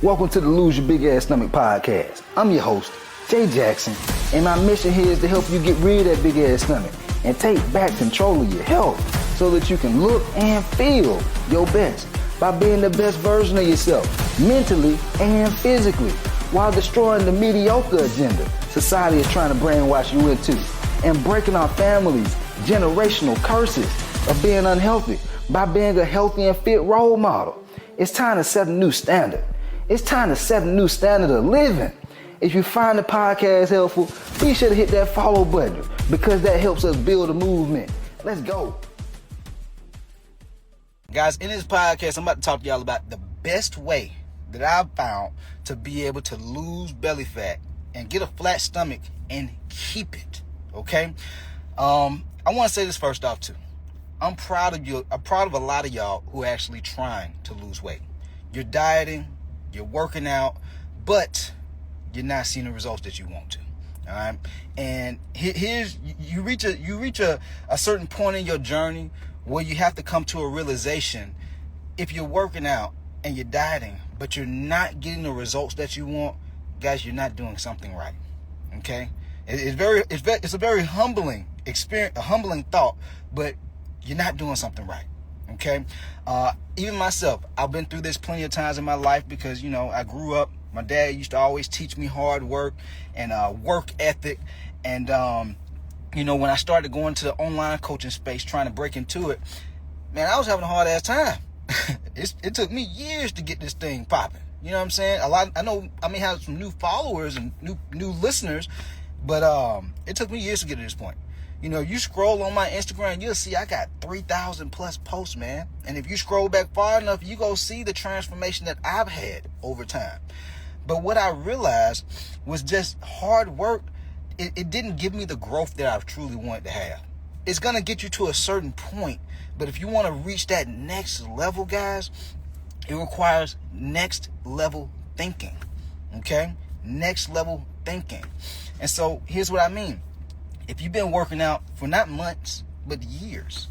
Welcome to the Lose Your Big Ass Stomach podcast. I'm your host, Jay Jackson, and my mission here is to help you get rid of that big ass stomach and take back control of your health so that you can look and feel your best by being the best version of yourself, mentally and physically, while destroying the mediocre agenda society is trying to brainwash you into, and breaking our families' generational curses of being unhealthy by being a healthy and fit role model. It's time to set a new standard. It's time to set a new standard of living. If you find the podcast helpful, be sure to hit that follow button because that helps us build a movement. Let's go. Guys, in this podcast, I'm about to talk to y'all about the best way that I've found to be able to lose belly fat and get a flat stomach and keep it, okay? I want to say this first off, too. I'm proud of you. I'm proud of a lot of y'all who are actually trying to lose weight. You're dieting, you're working out, but you're not seeing the results that you want to. All right. And here's you reach a certain point in your journey where you have to come to a realization. If you're working out and you're dieting, but you're not getting the results that you want, guys, you're not doing something right. Okay. It's a very humbling experience, a humbling thought, but you're not doing something right. Okay. Even myself, I've been through this plenty of times in my life because, you know, I grew up, my dad used to always teach me hard work and work ethic. And, you know, when I started going to the online coaching space, trying to break into it, man, I was having a hard ass time. It took me years to get this thing popping. You know what I'm saying? I may have some new followers and new listeners, but it took me years to get to this point. You know, you scroll on my Instagram, you'll see I got 3,000 plus posts, man. And if you scroll back far enough, you go see the transformation that I've had over time. But what I realized was just hard work. It didn't give me the growth that I truly wanted to have. It's going to get you to a certain point. But if you want to reach that next level, guys, it requires next level thinking. Okay? Next level thinking. And so here's what I mean. If you've been working out for not months, but years,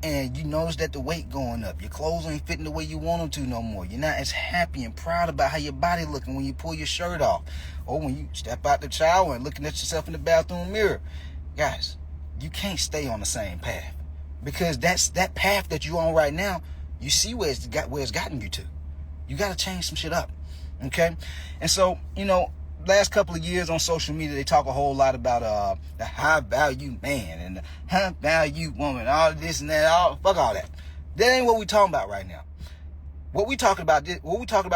and you notice that the weight going up, your clothes ain't fitting the way you want them to no more, you're not as happy and proud about how your body looking when you pull your shirt off, or when you step out the shower and looking at yourself in the bathroom mirror, guys, you can't stay on the same path, because that path that you're on right now, you see where it's gotten you to. You got to change some shit up, okay? And so, you know, last couple of years on social media, they talk a whole lot about the high value man and the high value woman, all this and that, fuck all that. That ain't what we talking about right now. What we talking about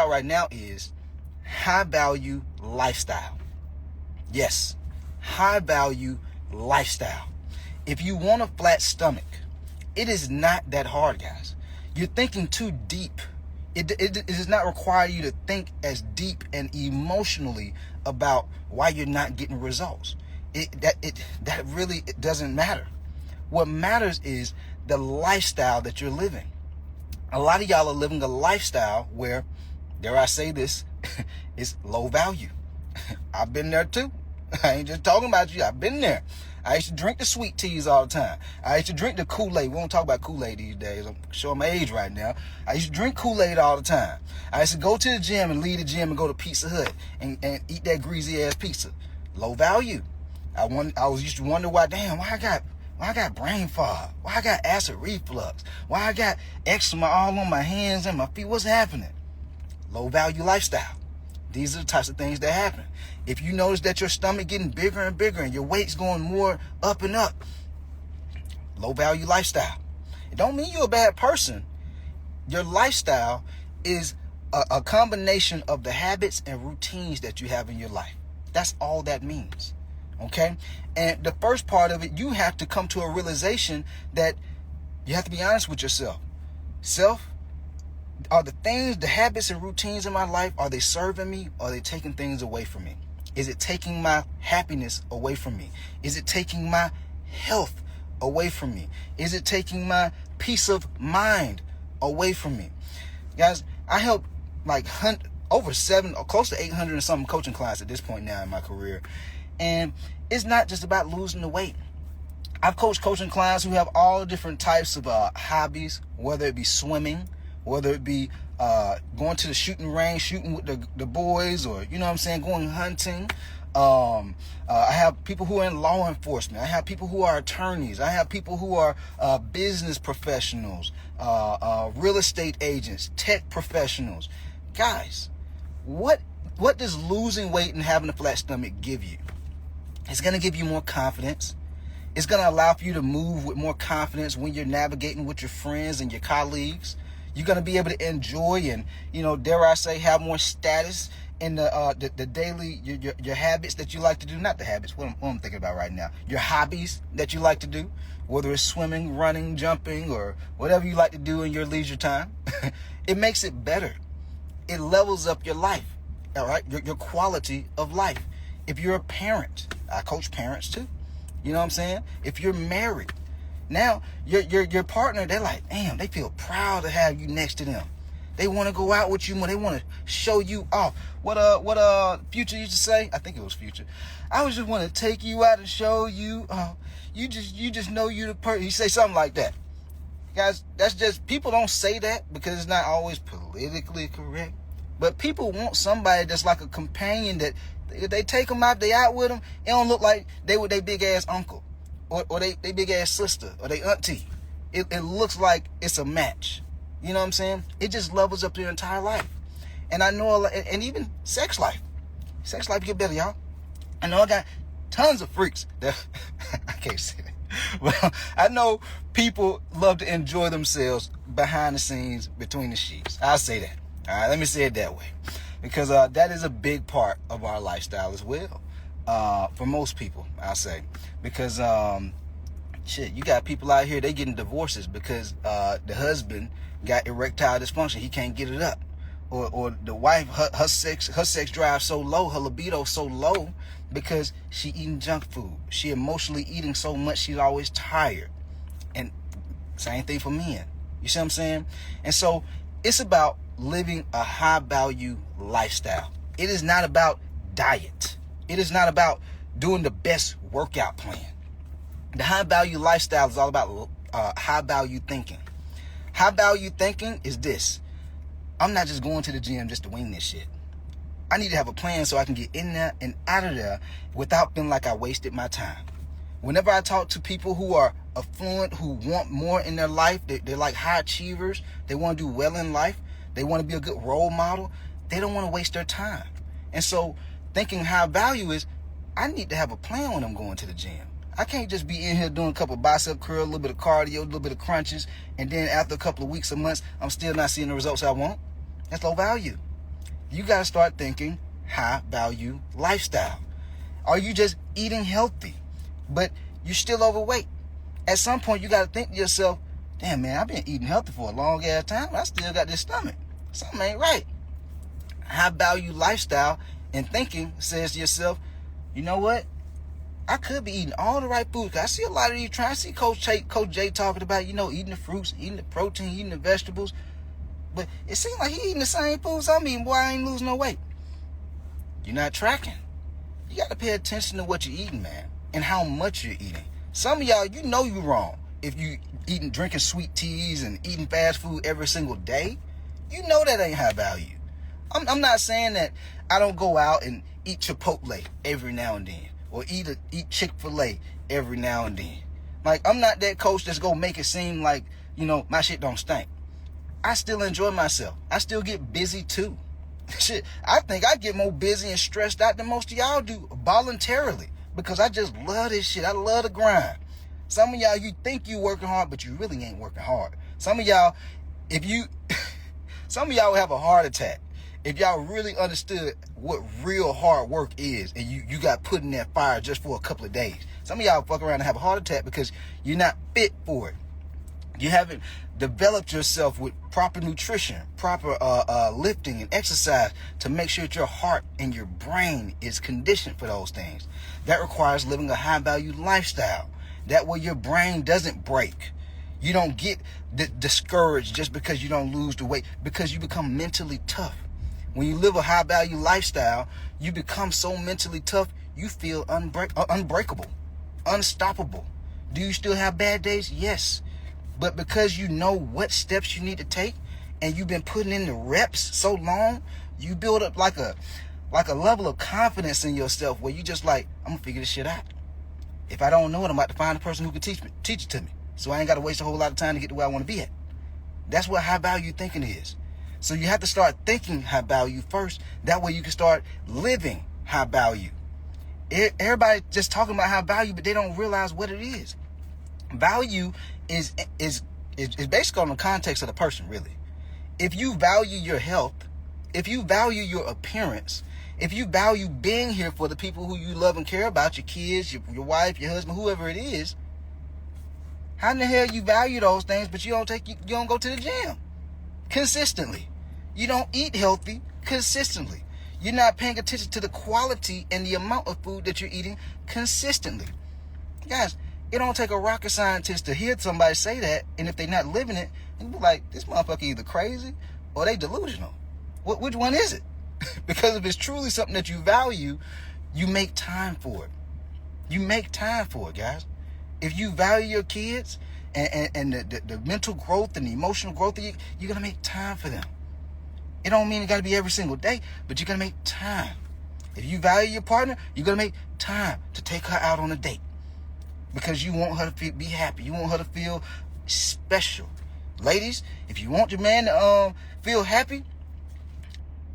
right now is high value lifestyle. Yes, high value lifestyle. If you want a flat stomach, it is not that hard, guys. You're thinking too deep. It does not require you to think as deep and emotionally about why you're not getting results. That really doesn't matter. What matters is the lifestyle that you're living. A lot of y'all are living a lifestyle where, dare I say this, is low value. I've been there too. I ain't just talking about you. I've been there. I used to drink the sweet teas all the time. I used to drink the Kool-Aid. We don't talk about Kool-Aid these days. I'm showing my age right now. I used to drink Kool-Aid all the time. I used to go to the gym and leave the gym and go to Pizza Hut and eat that greasy ass pizza. Low value. I used to wonder why I got brain fog? Why I got acid reflux? Why I got eczema all on my hands and my feet? What's happening? Low value lifestyle. These are the types of things that happen. If you notice that your stomach getting bigger and bigger and your weight's going more up and up, low value lifestyle. It don't mean you're a bad person. Your lifestyle is a combination of the habits and routines that you have in your life. That's all that means. Okay? And the first part of it, you have to come to a realization that you have to be honest with yourself. Are the habits and routines in my life, are they serving me? Or are they taking things away from me? Is it taking my happiness away from me? Is it taking my health away from me? Is it taking my peace of mind away from me? Guys, I help over 7 or close to 800 and something coaching clients at this point now in my career. And it's not just about losing the weight. I've coached coaching clients who have all different types of hobbies, whether it be swimming, whether it be going to the shooting range, shooting with the boys, or, you know what I'm saying, going hunting. I have people who are in law enforcement. I have people who are attorneys. I have people who are business professionals, real estate agents, tech professionals. Guys, what does losing weight and having a flat stomach give you? It's going to give you more confidence. It's going to allow for you to move with more confidence when you're navigating with your friends and your colleagues. You're going to be able to enjoy and, dare I say, have more status in the daily, your habits that you like to do. Not the habits, what I'm thinking about right now. Your hobbies that you like to do, whether it's swimming, running, jumping, or whatever you like to do in your leisure time. It makes it better. It levels up your life, all right? Your quality of life. If you're a parent, I coach parents too. You know what I'm saying? If you're married, now your partner, they're like, damn, they feel proud to have you next to them. They want to go out with you more. They want to show you off. What Future used to say? I think it was Future. I just want to take you out and show you. You just know you the person. He say something like that. Guys, that's just, people don't say that because it's not always politically correct. But people want somebody that's like a companion, that they take them out, they out with them. It don't look like they with their big ass uncle or they big ass sister or they auntie. It looks like it's a match. You know what I'm saying? It just levels up your entire life. And I know, and even sex life. Sex life get better, y'all. I know I got tons of freaks that, I can't say that. Well, I know people love to enjoy themselves behind the scenes, between the sheets. I'll say that. All right, let me say it that way. Because that is a big part of our lifestyle as well. For most people, I'll say. Because, you got people out here, they getting divorces because the husband got erectile dysfunction. He can't get it up. Or the wife, her sex drive so low, her libido so low because she eating junk food. She emotionally eating so much, she's always tired. And same thing for men. You see what I'm saying? And so it's about living a high value lifestyle. It is not about diet. It is not about doing the best workout plan. The high value lifestyle is all about high value thinking. High value thinking is this: I'm not just going to the gym just to wing this shit. I need to have a plan so I can get in there and out of there without feeling like I wasted my time. Whenever I talk to people who are affluent, who want more in their life, they're like high achievers, they want to do well in life, they want to be a good role model, they don't want to waste their time. And so thinking high value is, I need to have a plan when I'm going to the gym. I can't just be in here doing a couple of bicep curls, a little bit of cardio, a little bit of crunches, and then after a couple of weeks or months, I'm still not seeing the results I want. That's low value. You got to start thinking high value lifestyle. Are you just eating healthy, but you're still overweight? At some point, you got to think to yourself, damn, man, I've been eating healthy for a long ass time, but I still got this stomach. Something ain't right. High value lifestyle and thinking says to yourself, you know what? I could be eating all the right foods. I see a lot of you trying to see Coach Jay talking about, eating the fruits, eating the protein, eating the vegetables. But it seems like he eating the same foods I'm eating. Boy, I ain't losing no weight. You're not tracking. You got to pay attention to what you're eating, man, and how much you're eating. Some of y'all, you're wrong. If you drinking sweet teas and eating fast food every single day, you know that ain't high value. I'm not saying that I don't go out and eat Chipotle every now and then, or eat Chick-fil-A every now and then. Like, I'm not that coach that's gonna make it seem like, my shit don't stink. I still enjoy myself. I still get busy too. Shit, I think I get more busy and stressed out than most of y'all do voluntarily, because I just love this shit. I love the grind. Some of y'all, you think you working hard, but you really ain't working hard. Some of y'all, some of y'all will have a heart attack if y'all really understood what real hard work is, and you got put in that fire just for a couple of days. Some of y'all fuck around and have a heart attack because you're not fit for it. You haven't developed yourself with proper nutrition, proper lifting and exercise to make sure that your heart and your brain is conditioned for those things. That requires living a high value lifestyle. That way your brain doesn't break. You don't get discouraged just because you don't lose the weight, because you become mentally tough. When you live a high value lifestyle, you become so mentally tough, you feel unbreakable, unstoppable. Do you still have bad days? Yes. But because you know what steps you need to take and you've been putting in the reps so long, you build up like a level of confidence in yourself where you just like, I'm gonna figure this shit out. If I don't know it, I'm about to find a person who can teach it to me. So I ain't got to waste a whole lot of time to get to where I want to be at. That's what high value thinking is. So you have to start thinking high value first. That way you can start living high value. Everybody just talking about high value, but they don't realize what it is. Value is basically on the context of the person, really. If you value your health, if you value your appearance, if you value being here for the people who you love and care about, your kids, your wife, your husband, whoever it is, how in the hell you value those things, but you don't go to the gym consistently? You don't eat healthy consistently. You're not paying attention to the quality and the amount of food that you're eating consistently. Guys, it don't take a rocket scientist to hear somebody say that, and if they're not living it, you be like, this motherfucker either crazy or they delusional. Which one is it? Because if it's truly something that you value, you make time for it. You make time for it, guys. If you value your kids and the mental growth and the emotional growth, you're going to make time for them. It don't mean it got to be every single day, but you're going to make time. If you value your partner, you're going to make time to take her out on a date because you want her to be happy. You want her to feel special. Ladies, if you want your man to feel happy,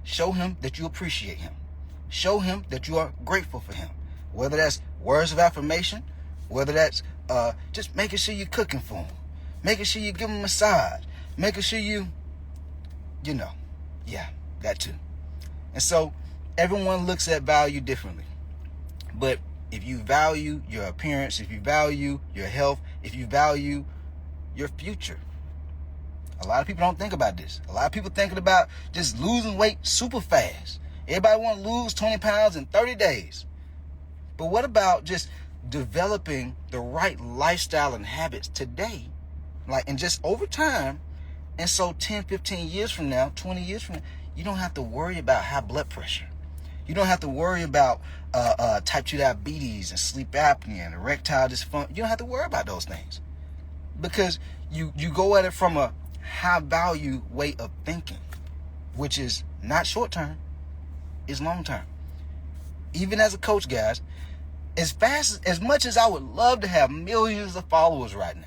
show him that you appreciate him. Show him that you are grateful for him. Whether that's words of affirmation, whether that's just making sure you're cooking for him, making sure you give him a massage, making sure yeah, that too. And so everyone looks at value differently. But if you value your appearance, if you value your health, if you value your future, a lot of people don't think about this. A lot of people thinking about just losing weight super fast. Everybody want to lose 20 pounds in 30 days. But what about just developing the right lifestyle and habits today, and just over time? And so 10, 15 years from now, 20 years from now, you don't have to worry about high blood pressure. You don't have to worry about type 2 diabetes and sleep apnea and erectile dysfunction. You don't have to worry about those things because you go at it from a high value way of thinking, which is not short term, it's long term. Even as a coach, guys, as much as I would love to have millions of followers right now,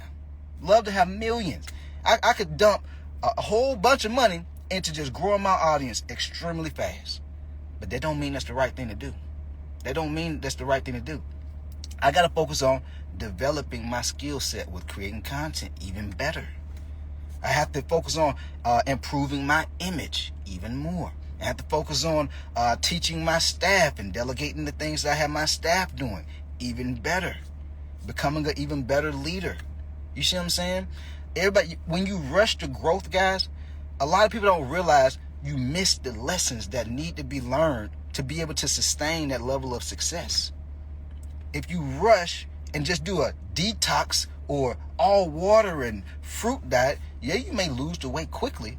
love to have millions, I could dump a whole bunch of money into just growing my audience extremely fast. But that don't mean that's the right thing to do. That don't mean that's the right thing to do. I got to focus on developing my skill set with creating content even better. I have to focus on improving my image even more. I have to focus on teaching my staff and delegating the things that I have my staff doing even better. Becoming an even better leader. You see what I'm saying? Everybody, when you rush to growth, guys, a lot of people don't realize you miss the lessons that need to be learned to be able to sustain that level of success. If you rush and just do a detox or all water and fruit diet, yeah, you may lose the weight quickly,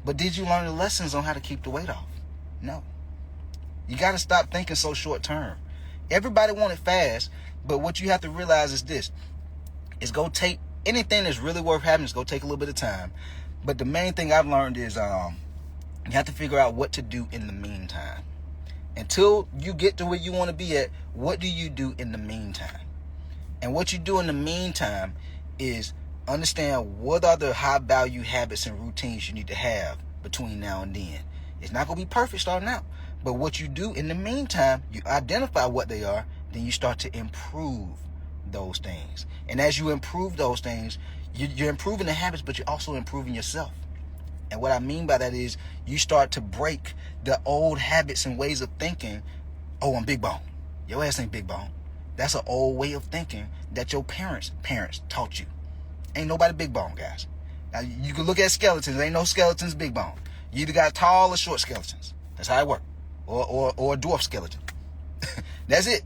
but did you learn the lessons on how to keep the weight off? No. You got to stop thinking so short term. Everybody want it fast, but what you have to realize is this. It's go take anything that's really worth having, it's going to take a little bit of time. But the main thing I've learned is you have to figure out what to do in the meantime. Until you get to where you want to be at, what do you do in the meantime? And what you do in the meantime is understand what are the high value habits and routines you need to have between now and then. It's not going to be perfect starting out. But what you do in the meantime, you identify what they are, then you start to improve those things. And as you improve those things, you're improving the habits, but you're also improving yourself. And what I mean by that is you start to break the old habits and ways of thinking. Oh, I'm big bone. Your ass ain't big bone. That's an old way of thinking that your parents taught you. Ain't nobody big bone, guys. Now, you can look at skeletons. Ain't no skeletons big bone. You either got tall or short skeletons. That's how it works. Or a dwarf skeleton. That's it.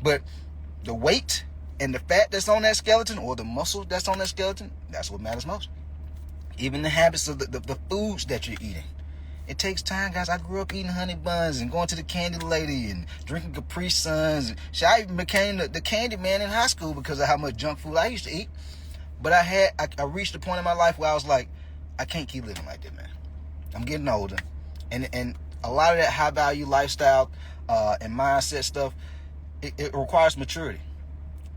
But the weight and the fat that's on that skeleton or the muscle that's on that skeleton, that's what matters most. Even the habits of the foods that you're eating. It takes time, guys. I grew up eating honey buns and going to the candy lady and drinking Capri Suns. I even became the candy man in high school because of how much junk food I used to eat. But I reached a point in my life where I was like, I can't keep living like that, man. I'm getting older, and a lot of that high value lifestyle and mindset stuff, it requires maturity.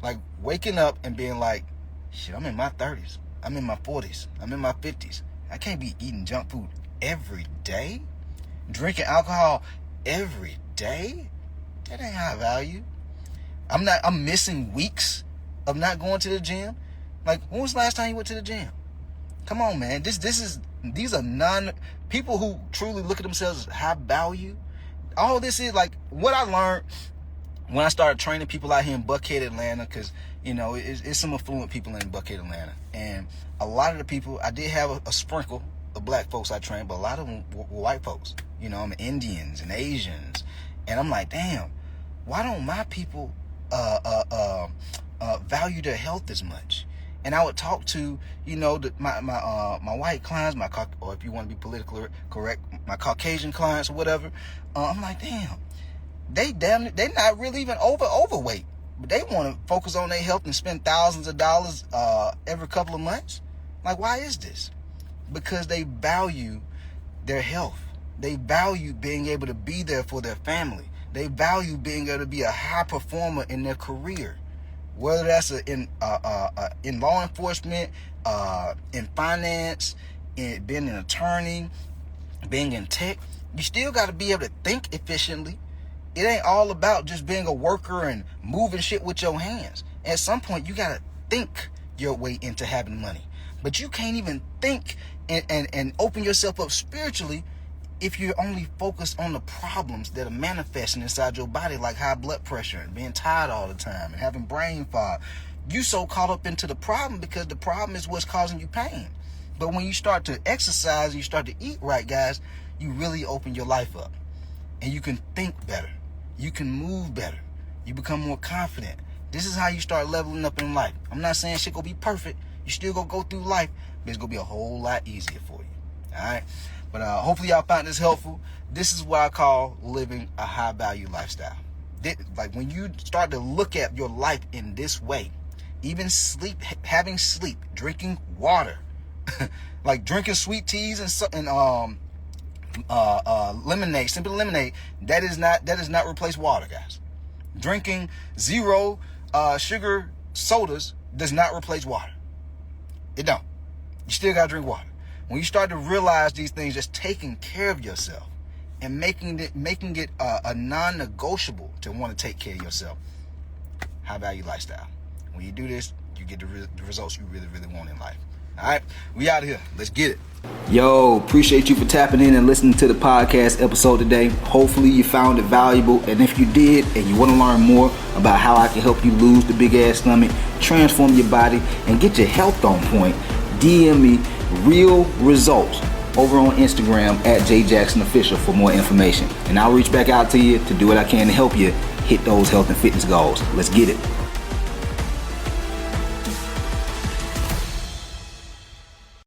Like waking up and being like, shit, I'm in my 30s, I'm in my 40s, I'm in my 50s. I can't be eating junk food every day, drinking alcohol every day. That ain't high value. I'm missing weeks of not going to the gym. Like, when was the last time you went to the gym? Come on, man. These are people who truly look at themselves as high value. All this is like what I learned when I started training people out here in Buckhead, Atlanta, because, you know, it's some affluent people in Buckhead, Atlanta. And a lot of the people, I did have a sprinkle of black folks I trained, but a lot of them were white folks. You know, I'm Indians and Asians. And I'm like, damn, why don't my people value their health as much? And I would talk to, you know, my white clients, or if you want to be politically correct, my Caucasian clients or whatever. I'm like, damn, they're not really even overweight, but they want to focus on their health and spend thousands of dollars every couple of months. Like, why is this? Because they value their health. They value being able to be there for their family. They value being able to be a high performer in their career. Whether that's in law enforcement, in finance, in being an attorney, being in tech, you still got to be able to think efficiently. It ain't all about just being a worker and moving shit with your hands. At some point, you got to think your way into having money. But you can't even think and open yourself up spiritually if you're only focused on the problems that are manifesting inside your body, like high blood pressure and being tired all the time and having brain fog. You so caught up into the problem because the problem is what's causing you pain. But when you start to exercise and you start to eat right, guys, you really open your life up. And you can think better. You can move better. You become more confident. This is how you start leveling up in life. I'm not saying shit gonna be perfect. You still gonna go through life, but it's gonna be a whole lot easier for you. All right? But hopefully y'all found this helpful. This is what I call living a high value lifestyle. Like when you start to look at your life in this way, even sleep, having sleep, drinking water, like drinking sweet teas and lemonade, simple lemonade, that does not replace water, guys. Drinking zero sugar sodas does not replace water. It don't. You still gotta drink water. When you start to realize these things, just taking care of yourself and making it a non-negotiable to want to take care of yourself. High value lifestyle. When you do this, you get the results you really, really want in life. All right, we out of here. Let's get it. Yo, appreciate you for tapping in and listening to the podcast episode today. Hopefully you found it valuable. And if you did and you want to learn more about how I can help you lose the big ass stomach, transform your body, and get your health on point, DM me real results over on Instagram at JJacksonOfficial for more information. And I'll reach back out to you to do what I can to help you hit those health and fitness goals. Let's get it.